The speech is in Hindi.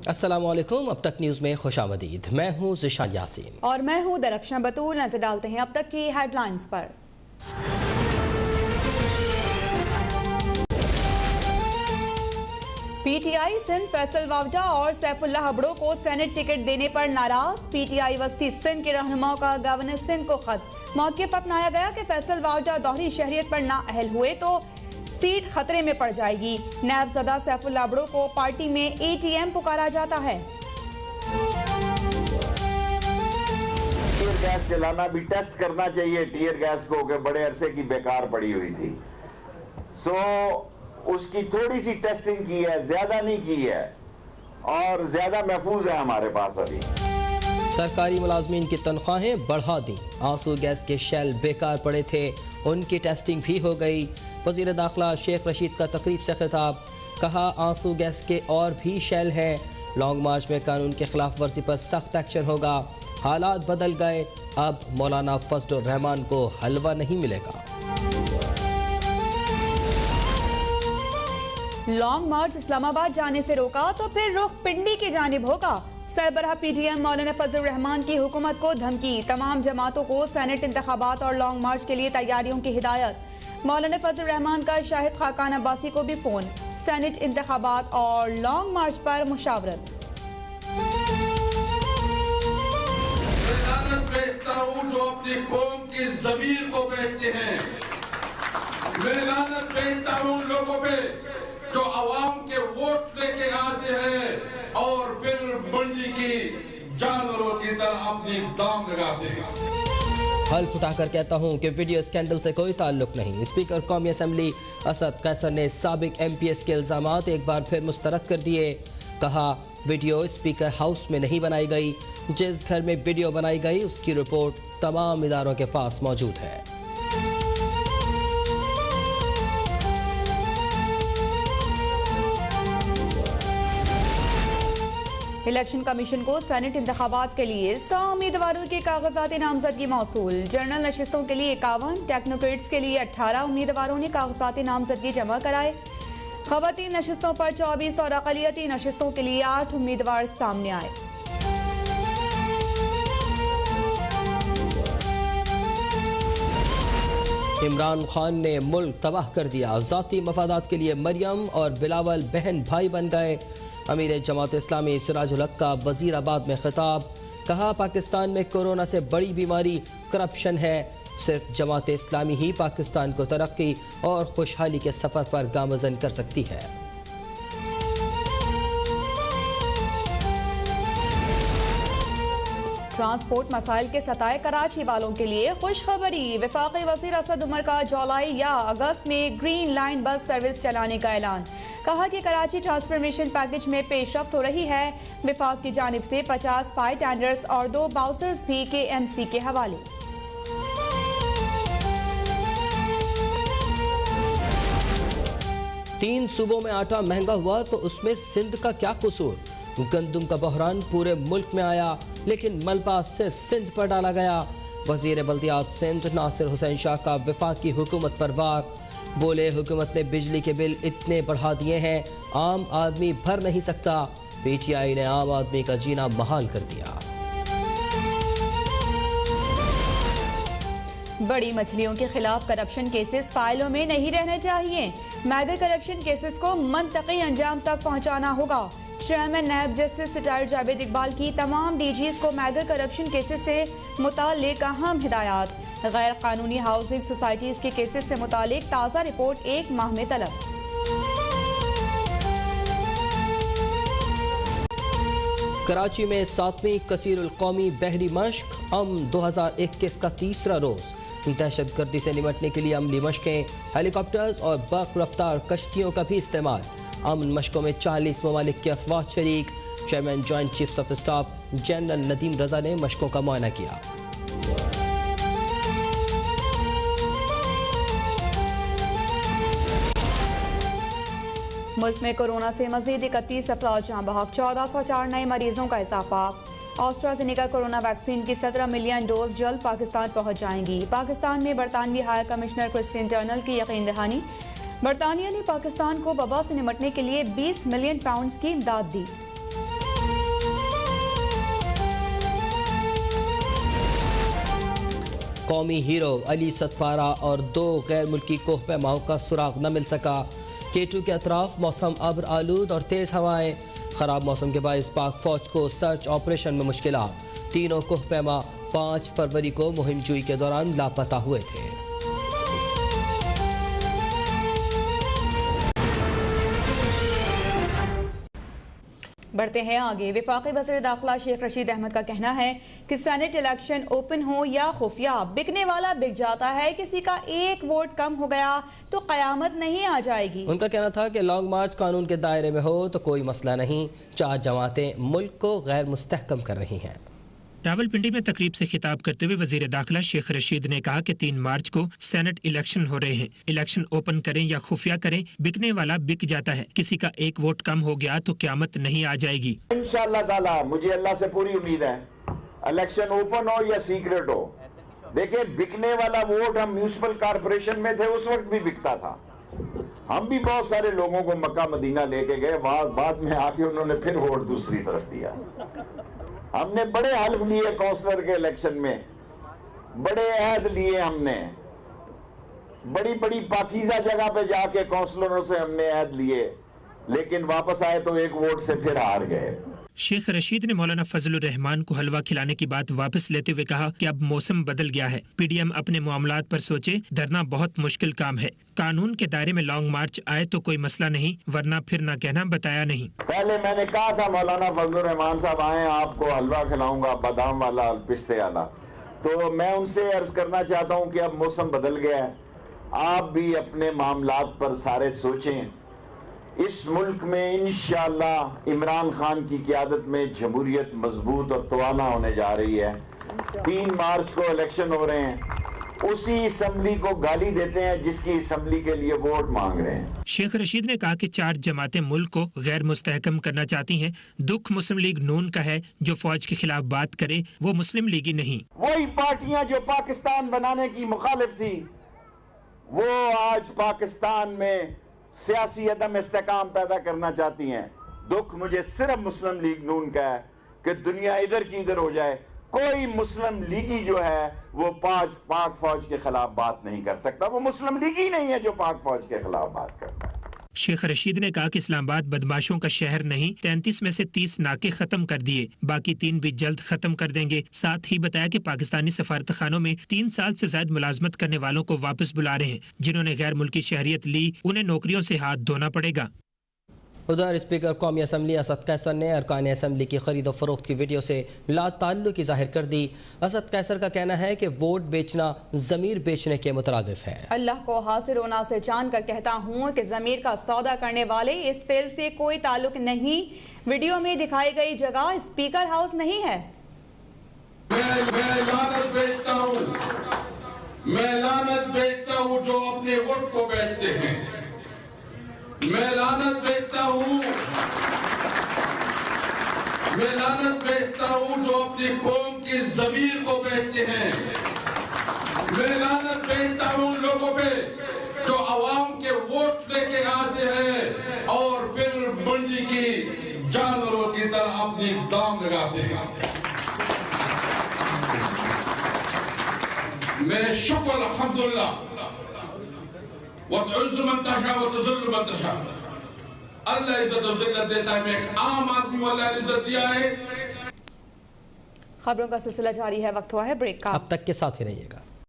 अस्सलामुअलैकुम। अब तक न्यूज़ में खुशामदीद। मैं हूँ ज़िशान यासीन और मैं हूँ दरख्शा बतूल। नजर डालते हैं अब तक की हेडलाइंस पर। पीटीआई सिंध फैसल वावडा और सैफुल्लाह हबड़ो को सेनेट टिकट देने पर नाराज। पीटीआई वस्ती सिंध के रहनुमाओं का गवर्नर सिंध को खत। मौक़िफ़ अपनाया गया कि फैसल वावडा दोहरी शहरियत पर नाअहल हुए तो सीट खतरे में पड़ जाएगी। नैबज़दा सैफुल्लाह हबड़ो को पार्टी में ATM पुकारा जाता है। टीयर गैस चलाना भी टेस्ट करना चाहिए। टीयर गैस को के बड़े अरसे की बेकार पड़ी हुई थी, उसकी थोड़ी सी टेस्टिंग की है, ज्यादा नहीं की है और ज्यादा महफूज है हमारे पास। अभी सरकारी मुलाजमीन की तनख्वाहें बढ़ा दी। आंसू गैस के शेल बेकार पड़े थे, उनकी टेस्टिंग भी हो गई। वज़ीर दाखिला शेख रशीद का तकरीब से खिताब। कहा आंसू गैस के और भी शेल हैं। लॉन्ग मार्च में कानून के खिलाफ वर्जी पर सख्त एक्शन होगा। हालात बदल गए, अब मौलाना फजलुर रहमान को हलवा नहीं मिलेगा। लॉन्ग मार्च इस्लामाबाद जाने से रोका तो फिर रुख पिंडी की जानिब होगा। सरबराह PTM मौलाना फजलुर रहमान की हुकूमत को धमकी। तमाम जमातों को सेनेट इंतखाबात और लॉन्ग मार्च के लिए तैयारियों की हिदायत। मौलाना फजलुर रहमान का शाहिद खाकान अब्बासी को भी फोन। सेनेट इंतखाबात और लॉन्ग मार्च पर मुशावरत। जो अपनी कौम की ज़मीर को बेचते हैं, मैं लानत भेजता हूं उन लोगों पे जो अवाम के वोट लेके आते हैं और फिर मंडी की जानवरों की तरह अपनी दाम लगाते हैं। हल्फ उठाकर कहता हूं कि वीडियो स्कैंडल से कोई ताल्लुक नहीं। स्पीकर कौमी असम्बली असद कैसर ने साबिक MPS के इल्जामात एक बार फिर मुस्तरद कर दिए। कहा वीडियो स्पीकर हाउस में नहीं बनाई गई। जिस घर में वीडियो बनाई गई उसकी रिपोर्ट तमाम इदारों के पास मौजूद है। इलेक्शन कमीशन को सेनेट इंतखाबात के लिए 100 उम्मीदवारों के कागजात नामजदगी मौसूल। जनरल नशिस्तों के लिए 51, टेक्नोक्रेट्स के लिए 18 उम्मीदवारों ने कागजात नामजदगी जमा कराए। खवातीन नशिस्तों पर 24 और अक़लियती नशिस्तों के लिए 8 उम्मीदवार सामने आए। इमरान खान ने मुल्क तबाह कर दिया। ज़ाती मफादात के लिए मरियम और बिलावल बहन भाई बन गए। अमीर जमात इस्लामी सिराजुल हक का वज़ीराबाद में खिताब। कहा पाकिस्तान में कोरोना से बड़ी बीमारी करप्शन है। सिर्फ जमात इस्लामी ही पाकिस्तान को तरक्की और खुशहाली के सफ़र पर गामज़न कर सकती है। ट्रांसपोर्ट मसाइल के सताए कराची वालों के लिए खुशखबरी। वफाकी वज़ीर असद उमर का जुलाई या अगस्त में ग्रीन लाइन बस सर्विस चलाने का ऐलान। कहा कि कराची ट्रांसफॉर्मेशन पैकेज में पेशरफ्त हो रही है। वफाक की जानिब से 50 फायर टेंडर्स और 2 बाउसर्स भी KMC के हवाले। तीन सूबों में आटा महंगा हुआ तो उसमें सिंध का क्या कसूर। गंदम का बहरान पूरे मुल्क में आया लेकिन मलबा सिर्फ सिंध पर डाला गया। वजीर बल्दियात सिंध नासिर हुसैन शाह का वफाकी हुकूमत पर वार। बोले हुकूमत ने बिजली के बिल इतने बढ़ा दिए हैं आम आदमी भर नहीं सकता। PTI ने आम आदमी का जीना महाल कर दिया। बड़ी मछलियों के खिलाफ करप्शन केसेस फाइलों में नहीं रहने चाहिए। मैगा करप्शन केसेस को मंतकी अंजाम तक पहुंचाना होगा। चेयरमैन नायब जस्टिस रिटायर्ड जावेद इकबाल की तमाम DGs को मैगा करप्शन केसेस से मुताल्लिक अहम हिदायत। गैर कानूनी हाउसिंग सोसाइटीज के केसेस से मुताल्लिक ताज़ा रिपोर्ट 1 माह में तलब। कराची में 7वीं कसीरुल कौमी बहरी मश्क 2021 का तीसरा रोज। दहशत गर्दी से निपटने के लिए अमली मशकें, हेलीकॉप्टर्स और बर्क रफ्तार कश्तियों का भी इस्तेमाल। अमन मशकों में 40 ममालिक के अफवाज शरीक। Chairman joint chiefs of staff general Nadeem Raza ने मशकों का मुआयना किया। मुल्क में कोरोना से मजीद 31 अफराद जाँ बहक। 1404 नए मरीजों का इजाफा। ऑस्ट्राजेनेका कोरोना वैक्सीन की 17 मिलियन डोज जल्द पाकिस्तान पहुँच जाएंगी। पाकिस्तान में बरतानवी हाई कमिश्नर क्रिस्टियन टर्नल की यकीन दहानी। बरतानिया ने पाकिस्तान को वबा से निपटने के लिए 20 मिलियन पाउंड की इमदाद दी। कौमी हीरो अली सतपारा और 2 गैर मुल्की कोह पैमाओं का सुराग न मिल सका। K2 के अतराफ मौसम अब्र आलूद और तेज़ हवाएं। ख़राब मौसम के बायस पाक फ़ौज को सर्च ऑपरेशन में मुश्किलात। तीनों कोह पैमा 5 फरवरी को मुहिम जुई के दौरान लापता हुए थे। बढ़ते हैं आगे। वफाकी वज़ीर दाखिला शेख रशीद अहमद का कहना है कि सेनेट इलेक्शन ओपन हो या खुफिया, बिकने वाला बिक जाता है। किसी का एक वोट कम हो गया तो कयामत नहीं आ जाएगी। उनका कहना था कि लॉन्ग मार्च कानून के दायरे में हो तो कोई मसला नहीं। 4 जमातें मुल्क को गैर मुस्तहकम कर रही हैं। रावलपिंडी में तकरीब से खिताब करते हुए वजीर दाखिला शेख रशीद ने कहा कि 3 मार्च को सेनेट इलेक्शन हो रहे हैं। इलेक्शन ओपन करें या खुफिया करें, बिकने वाला बिक जाता है। किसी का एक वोट कम हो गया तो क़यामत नहीं आ जाएगी। इंशाअल्लाह ताला मुझे अल्लाह से पूरी उम्मीद है, इलेक्शन ओपन हो या सीक्रेट हो। देखिए, बिकने वाला वोट हम म्यूनिसिपल कॉर्पोरेशन में थे, उस वक्त भी बिकता था। हम भी बहुत सारे लोगों को मक्का मदीना लेके गए, बाद में आके उन्होंने फिर वोट दूसरी तरफ दिया। हमने बड़े हल्फ लिए काउंसलर के इलेक्शन में, बड़े अहद लिए हमने, बड़ी बड़ी पाकीज़ा जगह पे जाके काउंसलरों से हमने अहद लिए, लेकिन वापस आए तो एक वोट से फिर हार गए। शेख रशीद ने मौलाना फजलुर रहमान को हलवा खिलाने की बात वापस लेते हुए कहा कि अब मौसम बदल गया है। पीडीएम अपने मामलात पर सोचे, धरना बहुत मुश्किल काम है। कानून के दायरे में लॉन्ग मार्च आए तो कोई मसला नहीं, वरना फिर ना कहना बताया नहीं। पहले मैंने कहा था मौलाना फजलुर रहमान साहब आए, आपको हलवा खिलाऊंगा, बादाम वाला, पिस्ते वाला। तो मैं उनसे अर्ज करना चाहता हूँ कि अब मौसम बदल गया है, आप भी अपने मामलात पर सारे सोचें। इस मुल्क में इंशाअल्लाह इमरान खान की क़यादत में जमहूरियत मजबूत और तवाना होने जा रही है। 3 मार्च को इलेक्शन हो रहे हैं, उसी असम्बली को गाली देते हैं जिसकी असम्बली के लिए वोट मांग रहे हैं। शेख रशीद ने कहा कि 4 जमातें मुल्क को गैर मुस्तहकम करना चाहती हैं। दुख मुस्लिम लीग नून का है, जो फौज के खिलाफ बात करे वो मुस्लिम लीगी नहीं। वही पार्टियां जो पाकिस्तान बनाने की मुखालिफ थी, वो आज पाकिस्तान में सियासी अदम इस्तेकाम पैदा करना चाहती हैं। दुख मुझे सिर्फ मुस्लिम लीग नून का है कि दुनिया इधर की इधर हो जाए, कोई मुस्लिम लीगी जो है वो पाक फौज के खिलाफ बात नहीं कर सकता। वो मुस्लिम लीगी नहीं है जो पाक फौज के खिलाफ बात करता है। शेख रशीद ने कहा कि इस्लामाबाद बदमाशों का शहर नहीं, 33 में से 30 नाके खत्म कर दिए, बाकी 3 भी जल्द खत्म कर देंगे। साथ ही बताया कि पाकिस्तानी सफारत खानों में 3 साल से ज्यादा मुलाजमत करने वालों को वापस बुला रहे हैं। जिन्होंने गैर मुल्की शहरियत ली, उन्हें नौकरियों से हाथ धोना पड़ेगा। उधर स्पीकर कौमी असम्बली असद कैसर ने अरकान असम्बली की खरीद और फरोख्त की वीडियो से लाताल्लुकी जाहिर कर दी। असद कैसर का कहना है कि वोट बेचना ज़मीर बेचने के मुतरादिफ है। अल्लाह को हासिल होना से जान कर कहता हूँ कि ज़मीर का सौदा करने वाले इस फेल से कोई ताल्लुक नहीं। वीडियो में दिखाई गई जगह स्पीकर हाउस नहीं है। मैं लानत बेचता हूँ जो अपने वोट को बेचते हैं। मैं लानत बेचता हूँ जो अपनी कौम की ज़मीर को बेचते हैं। मैं लानत बेचता हूँ उन लोगों पे जो अवाम के वोट लेके आते हैं और फिर मंडी की जानवरों की तरह अपनी दाम लगाते हैं। मैं शुक्र अल्हम्दुलिल्लाह अल्लाह इज्जत और जिल्लत देता है। मैं एक आम आदमी को अल्लाह ने इज्जत दिया है। खबरों का सिलसिला जारी है, वक्त हुआ है ब्रेक का। अब तक के साथ ही रहिएगा।